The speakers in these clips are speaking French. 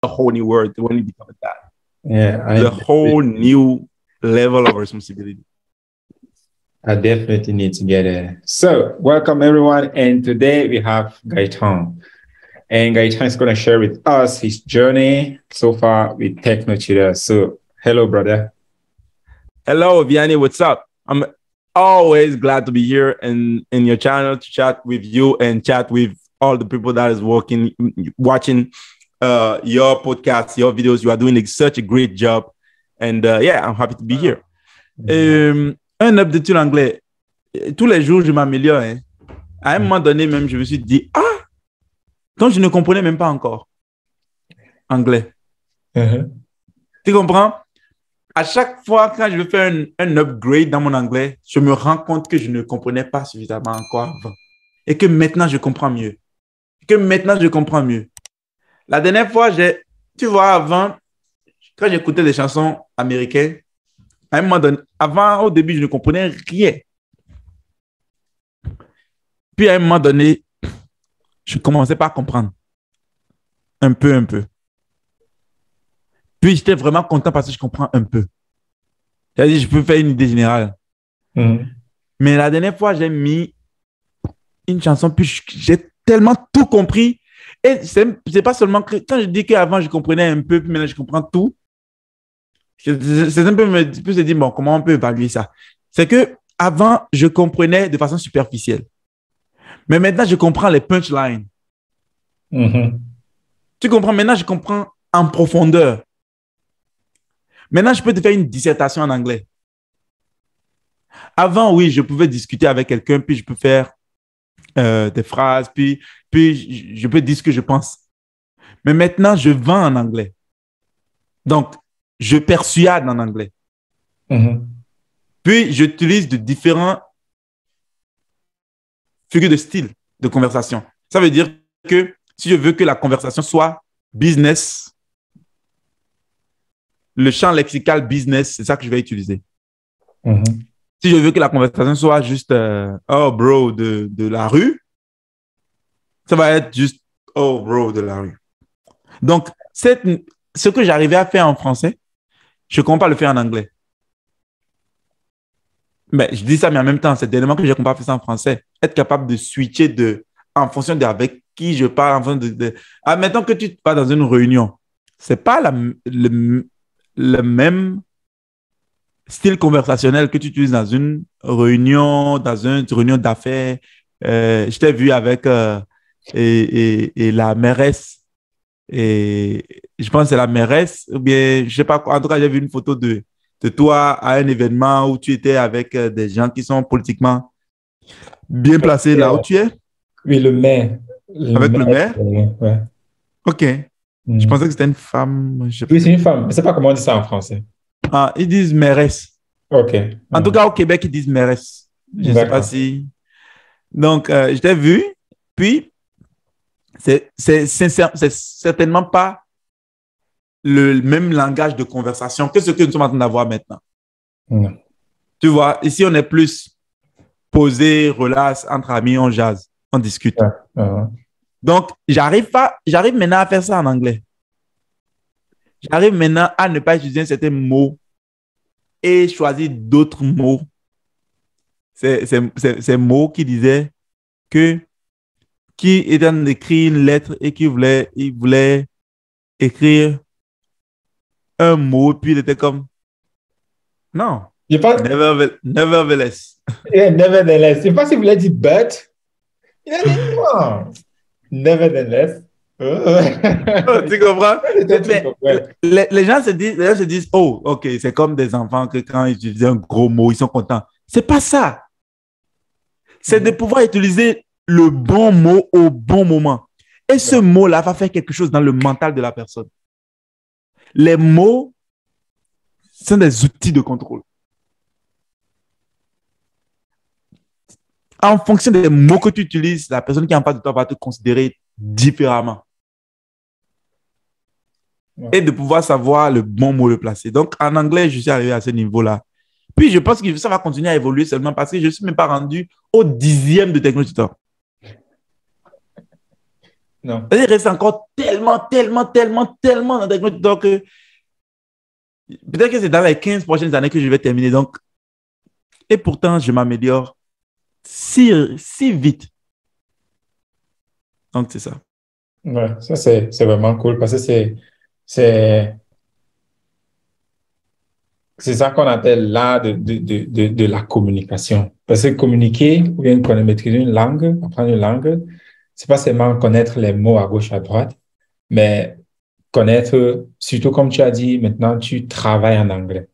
a whole new world when you become a dad. Yeah, The whole new level of responsibility. I definitely need to get it. So, welcome everyone. And today we have Gaetan. And Gaetan is going to share with us his journey so far with TechnoTutor. So, hello, brother. Hello, Vianney. What's up? I'm always glad to be here in your channel to chat with you and chat with all the people that is watching your podcast, your videos. You are doing such a great job. And yeah, I'm happy to be here. Un update en anglais. Tous les jours, je m'améliore. Hein. À un moment donné, même, je me suis dit, donc je ne comprenais même pas encore anglais. Tu comprends? À chaque fois, quand je veux faire un upgrade dans mon anglais, je me rends compte que je ne comprenais pas suffisamment encore avant. Et que maintenant, je comprends mieux. La dernière fois, tu vois, avant, quand j'écoutais des chansons américaines, à un moment donné, avant, au début, je ne comprenais rien. Puis, à un moment donné, je commençais pas à comprendre. Un peu. Puis, j'étais vraiment content parce que je comprends un peu. C'est-à-dire, je peux faire une idée générale. Mais la dernière fois, j'ai mis une chanson, puis j'ai tellement tout compris. Et c'est pas seulement que quand je dis qu'avant, je comprenais un peu, puis maintenant, je comprends tout. C'est un peu se dire, bon, comment on peut évaluer ça? C'est que avant, je comprenais de façon superficielle. Mais maintenant, je comprends les punchlines. Tu comprends? Maintenant, je comprends en profondeur. Maintenant, je peux te faire une dissertation en anglais. Avant, oui, je pouvais discuter avec quelqu'un, puis je peux faire des phrases, puis je peux dire ce que je pense. Mais maintenant, je vends en anglais. Donc, je persuade en anglais. Puis, j'utilise de différents figures de style de conversation. Ça veut dire que si je veux que la conversation soit business, le champ lexical business, c'est ça que je vais utiliser. Si je veux que la conversation soit juste oh bro de la rue, ça va être juste oh bro de la rue. Donc, ce que j'arrivais à faire en français, je ne compte pas le faire en anglais. Mais je dis ça, mais en même temps, c'est tellement que je ne compte pas faire ça en français. Être capable de switcher en fonction d'avec qui je parle. Admettons que tu vas dans une réunion. Ce n'est pas le même style conversationnel que tu utilises dans une réunion d'affaires. Je t'ai vu avec et la mairesse. Et je pense que c'est la mairesse, ou bien, je ne sais pas, en tout cas, j'ai vu une photo de toi à un événement où tu étais avec des gens qui sont politiquement bien placés là où tu es. Oui, le maire. Avec le maire? Ouais. OK. Je pensais que c'était une femme. Oui, c'est une femme. Je ne sais pas comment on dit ça en français. Ah, ils disent mairesse. OK. En tout cas, au Québec, ils disent mairesse. Je ne sais pas si... Donc, je t'ai vu, puis c'est certainement pas le même langage de conversation que ce que nous sommes en train d'avoir maintenant. Tu vois, ici, on est plus posé, relax, entre amis, on jase, on discute. Donc, j'arrive maintenant à faire ça en anglais. J'arrive maintenant à ne pas utiliser certains mots et choisir d'autres mots. Ces mots qui disaient qui était en train d'écrire une lettre et il voulait écrire un mot, puis il était comme non. Nevertheless. Yeah, nevertheless. Je ne sais pas si vous l'avez dit but. Il a dit non. Nevertheless. Tu comprends? Les gens se disent, oh, ok, c'est comme des enfants que quand ils utilisent un gros mot, ils sont contents. C'est pas ça. C'est de pouvoir utiliser le bon mot au bon moment. Et ce mot-là va faire quelque chose dans le mental de la personne. Les mots sont des outils de contrôle. En fonction des mots que tu utilises, la personne qui est en face de toi va te considérer différemment. Et de pouvoir savoir le bon mot le placer. Donc, en anglais, je suis arrivé à ce niveau-là. Puis, je pense que ça va continuer à évoluer seulement parce que je ne suis même pas rendu au 10e de TechnoTutor. Non. Il reste encore tellement dans Techno Tutor que peut-être que c'est dans les 15 prochaines années que je vais terminer. Donc, et pourtant, je m'améliore si vite. Donc, c'est ça. Ouais, ça, c'est vraiment cool parce que c'est, c'est ça qu'on appelle l'art de la communication. Parce que communiquer, ou bien maîtriser une langue, apprendre une langue, c'est pas seulement connaître les mots à gauche, à droite, mais connaître, surtout comme tu as dit, maintenant tu travailles en anglais.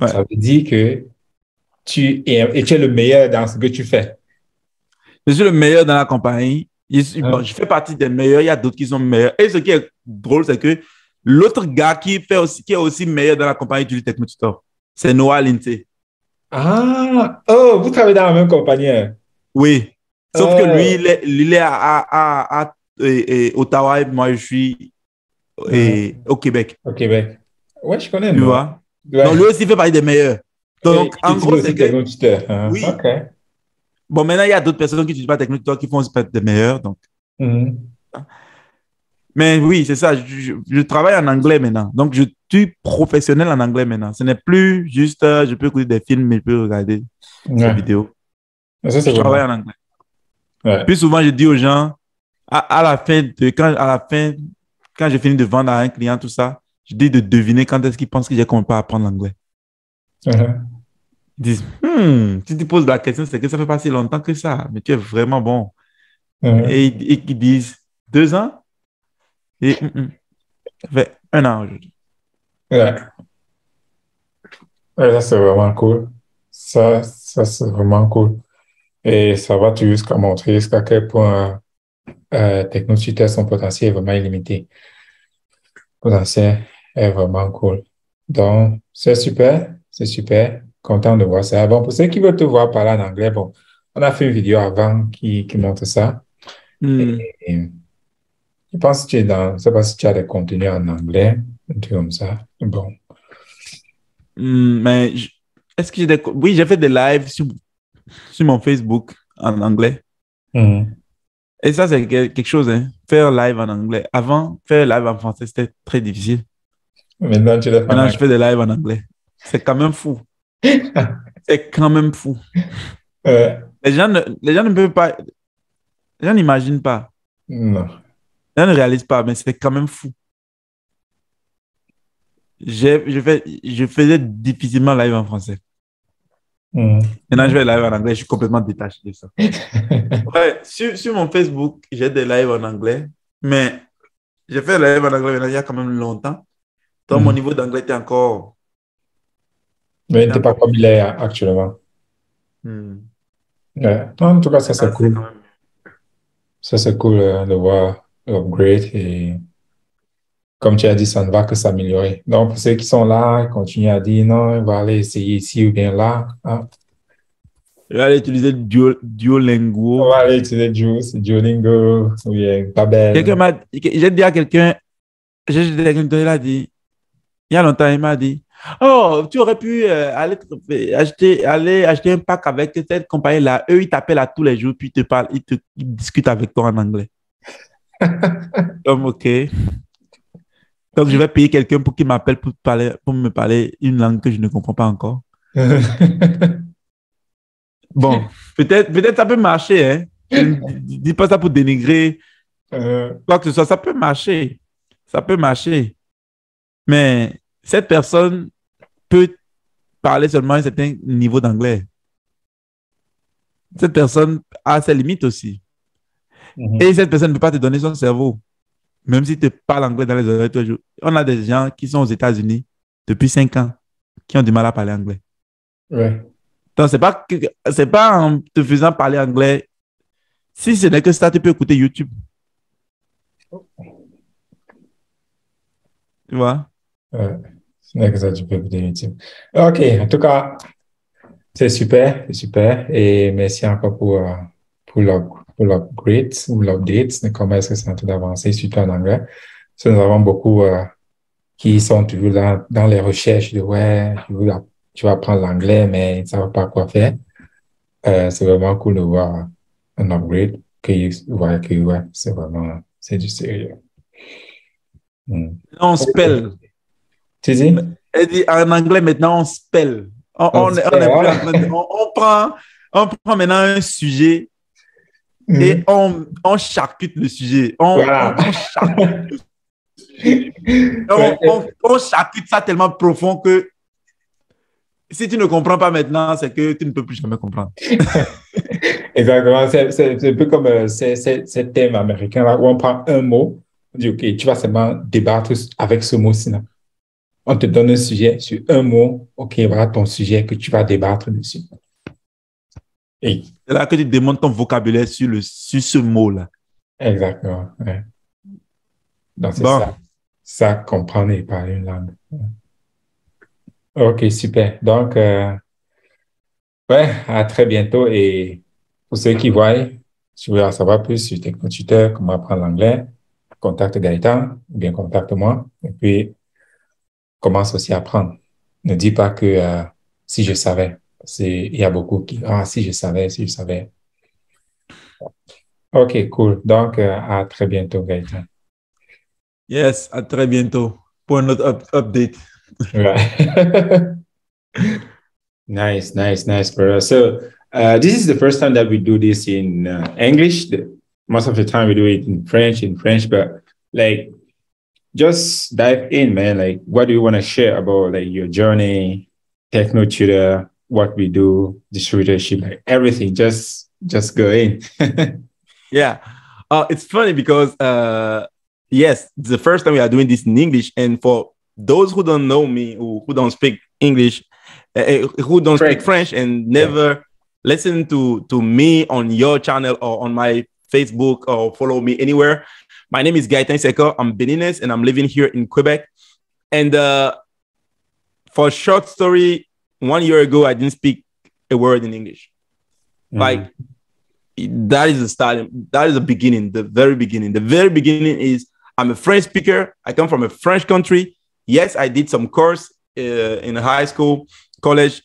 Ouais. Ça veut dire que tu es le meilleur dans ce que tu fais. Je suis le meilleur dans la compagnie. Hein? Je fais partie des meilleurs. Il y a d'autres qui sont meilleurs. Et ce qui est drôle, c'est que l'autre gars qui est aussi meilleur dans la compagnie du Techno Tutor, c'est Noah Lindsay. Ah, oh, vous travaillez dans la même compagnie. Hein? Oui. Sauf que lui, Oh, il est à Ottawa et moi, je suis au Québec. au Québec. Ouais, je connais Tu Noah. vois? Donc, lui Ouais. aussi fait partie des meilleurs. Et Donc, il en utilise gros, c'est aussi que, Techno Tutor. Hein? oui. OK. Bon, maintenant, il y a d'autres personnes qui n'utilisent pas Techno Tutor qui font aussi partie des meilleurs. Donc. Mhm. Mais oui, c'est ça. Je travaille en anglais maintenant. Donc, je suis professionnel en anglais maintenant. Ce n'est plus juste, je peux écouter des films, mais je peux regarder des Ouais. vidéos. Ça, c'est Je travaille vraiment. en anglais. Ouais. Plus souvent, je dis aux gens, à la fin, quand j'ai fini de vendre à un client, tout ça, je dis de deviner quand est-ce qu'ils pensent que j'ai commencé à apprendre l'anglais. Uh-huh. Ils disent, si tu poses la question, c'est que ça fait pas si longtemps que ça, mais tu es vraiment bon. Uh-huh. Et ils disent, 2 ans? Et ça fait 1 an aujourd'hui. Ouais. Ouais, ça, c'est vraiment cool. Ça, c'est vraiment cool. Et ça va tout jusqu'à montrer jusqu'à quel point Technotutor, son potentiel est vraiment illimité. Le potentiel est vraiment cool. Donc, c'est super. C'est super. Content de voir ça. Bon, pour ceux qui veulent te voir parler en anglais, bon, on a fait une vidéo avant qui montre ça. Hmm. Et je pense que tu es dans, je sais pas si tu as des contenus en anglais, un truc comme ça. Bon. Mais est-ce que j'ai des... Oui, j'ai fait des lives sur mon Facebook en anglais. Mhm. Et ça, c'est quelque chose, hein. Faire live en anglais. Avant, faire live en français, c'était très difficile. Maintenant, tu le fais en Maintenant, je anglais. fais des lives en anglais. C'est quand même fou. C'est quand même fou. Euh, Les gens ne peuvent pas... Les gens n'imaginent pas. non. Les gens ne réalisent pas, mais c'est quand même fou. Je faisais difficilement live en français. Maintenant, je Mhm. fais live en anglais. Je suis complètement détaché de ça. Ouais, sur mon Facebook, j'ai des lives en anglais, mais j'ai fait live en anglais maintenant, il y a quand même longtemps. Donc, mon Mhm. niveau d'anglais Mais était t'es pas encore. comme il est actuellement. Hmm. Ouais. Non, en tout cas, ça c'est Maintenant, c'est cool. quand même. Ça c'est cool de voir l'upgrade et comme tu as dit, ça ne va que s'améliorer. Donc, pour ceux qui sont là, ils continuent à dire non, on va aller essayer ici ou bien là. Ah, Je vais aller utiliser on Duolingo. va aller utiliser Juice, Duolingo ou bien Babel. J'ai dit à quelqu'un, il a dit, il y a longtemps, il m'a dit, oh, tu aurais pu aller acheter un pack avec cette compagnie-là. Eux, ils t'appellent à tous les jours, puis ils te parlent, ils discutent avec toi en anglais. Comme, OK. Donc, je vais payer quelqu'un pour qu'il m'appelle pour me parler une langue que je ne comprends pas encore. Bon, peut-être ça peut marcher, hein. Je ne dis pas ça pour dénigrer quoi que ce soit. Ça peut marcher. Ça peut marcher. Mais cette personne peut parler seulement un certain niveau d'anglais. Cette personne a ses limites aussi. Et Mhm. cette personne ne peut pas te donner son cerveau, même si tu parles anglais dans les oreilles tous les jours. On a des gens qui sont aux États-Unis depuis 5 ans qui ont du mal à parler anglais. Ouais. Donc, c'est pas en te faisant parler anglais. Si ce n'est que ça, tu peux écouter YouTube. Tu vois? Ouais. Ce n'est que ça, tu peux écouter YouTube. OK, en tout cas, c'est super, c'est super. Et merci encore pour l'upgrade ou l'update de comment est-ce que c'est en train d'avancer, surtout en anglais. Parce que nous avons beaucoup qui sont toujours dans les recherches de ouais, tu vas apprendre l'anglais, mais ils ne savent pas quoi faire. C'est vraiment cool de voir un upgrade que, ouais, c'est vraiment, c'est du sérieux. On spell. Tu dis? En anglais, maintenant, on spell. On prend maintenant un sujet et on charcute le sujet. Voilà. On charcute ça tellement profond que si tu ne comprends pas maintenant, c'est que tu ne peux plus jamais comprendre. Exactement. C'est un peu comme ces thèmes américains là, où on prend un mot, on dit, OK, tu vas seulement débattre avec ce mot-ci. On te donne un sujet sur un mot, OK, voilà ton sujet que tu vas débattre dessus. Et c'est là que tu démontres ton vocabulaire sur ce mot-là. Exactement. Ouais. Donc, c'est bon. Ça, comprendre et parler une langue. OK, super. Donc, ouais, à très bientôt. Et pour ceux qui voient, si vous voulez en savoir plus sur TechnoTutor, comment apprendre l'anglais, contacte Gaëtan ou bien contacte-moi. Et puis, commence aussi à apprendre. Ne dis pas que si je savais. Il y a beaucoup qui, si je savais. OK, cool. Donc, à très bientôt, Gaëtan. Yes, à très bientôt pour notre update. Right. Nice, brother. So, this is the first time that we do this in English. Most of the time we do it in French, but like, just dive in, man. Like, what do you want to share about like your journey, TechnoTutor, what we do, distributorship, like everything? Just go in. Yeah. It's funny because, yes, it's the first time we are doing this in English. And for those who don't know me, who don't speak English, who don't speak French and never listen to me on your channel or on my Facebook or follow me anywhere, my name is Gaëtan Seko. I'm Beninese and I'm living here in Quebec. And for a short story, 1 year ago, I didn't speak a word in English. Like, that is the start. That is the beginning, the very beginning. The very beginning is I'm a French speaker. I come from a French country. Yes, I did some course in high school, college,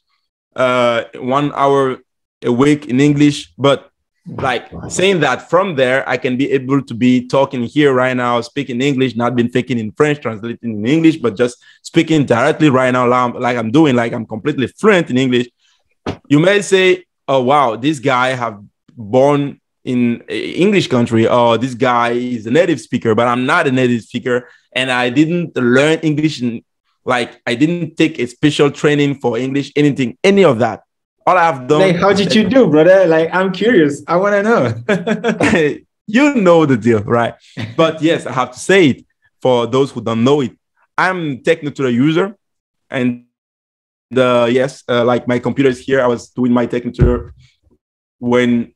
1 hour a week in English. But like saying that from there, I can be able to be talking here right now, speaking English, not been thinking in French, translating in English, but just speaking directly right now, like I'm doing, like I'm completely fluent in English. You may say, oh, wow, this guy have born in English country, or this guy is a native speaker, but I'm not a native speaker. And I didn't learn English. Like I didn't take a special training for English, anything, any of that. All I've done. Like, how did you do, brother? Like, I'm curious. I want to know. You know the deal, right? But yes, I have to say it for those who don't know it. I'm TechnoTutor user. And yes, like my computer is here. I was doing my TechnoTutor when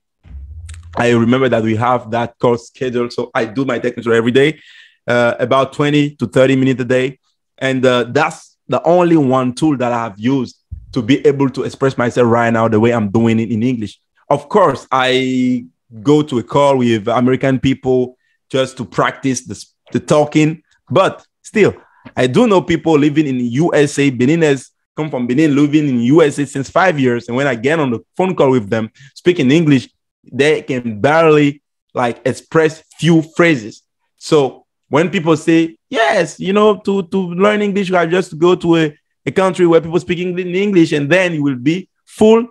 I remember that we have that course schedule. So I do my TechnoTutor every day, about 20 to 30 minutes a day. And that's the only one tool that I have used to be able to express myself right now the way I'm doing it in English. Of course, I go to a call with American people just to practice the talking. But still, I do know people living in the USA, Beninese, come from Benin, living in USA since 5 years. And when I get on the phone call with them, speaking English, they can barely like express few phrases. So when people say, yes, you know, to learn English, you have just to go to a country where people speak English, and then you will be full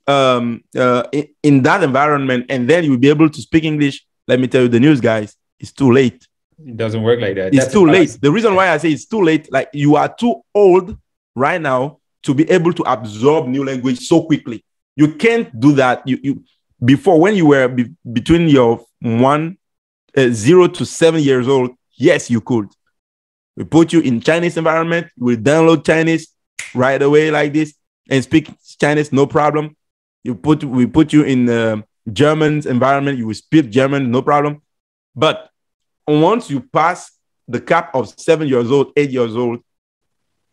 in that environment, and then you will be able to speak English. Let me tell you the news, guys, it's too late. It doesn't work like that. It's too late. The reason why I say it's too late, like you are too old right now to be able to absorb new language so quickly. You can't do that. You before, when you were between your 0 to 7 years old, yes, you could. We put you in Chinese environment. We download Chinese right away like this and speak Chinese, no problem. We put you in German environment. You will speak German, no problem. But once you pass the cap of 7 years old, 8 years old,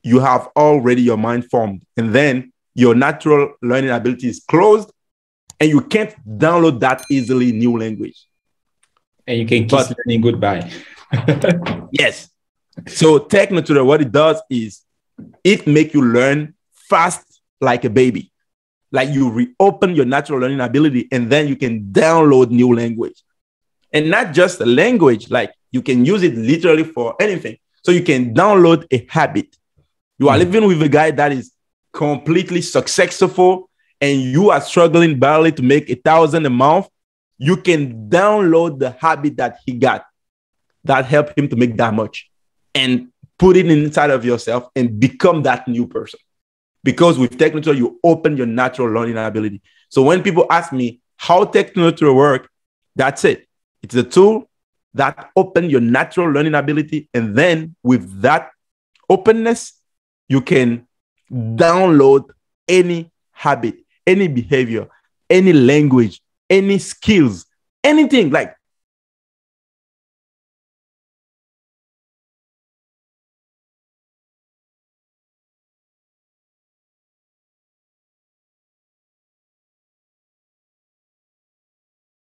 you have already your mind formed. And then your natural learning ability is closed, and you can't download that easily new language. And you can keep learning goodbye. Yes. So TechnoTutor, what it does is it makes you learn fast like a baby. Like you reopen your natural learning ability, and then you can download new language. And not just a language, like You can use it literally for anything. So you can download a habit. You are living with a guy that is completely successful and you are struggling barely to make $1,000 a month. You can download the habit that he got that helped him to make that much and put it inside of yourself and become that new person. Because with Tech Neutral, you open your natural learning ability. So when people ask me how Tech Neutral works, that's it. It's a tool that opens your natural learning ability. And then with that openness, you can download any habit, any behavior, any language, any skills, anything. Like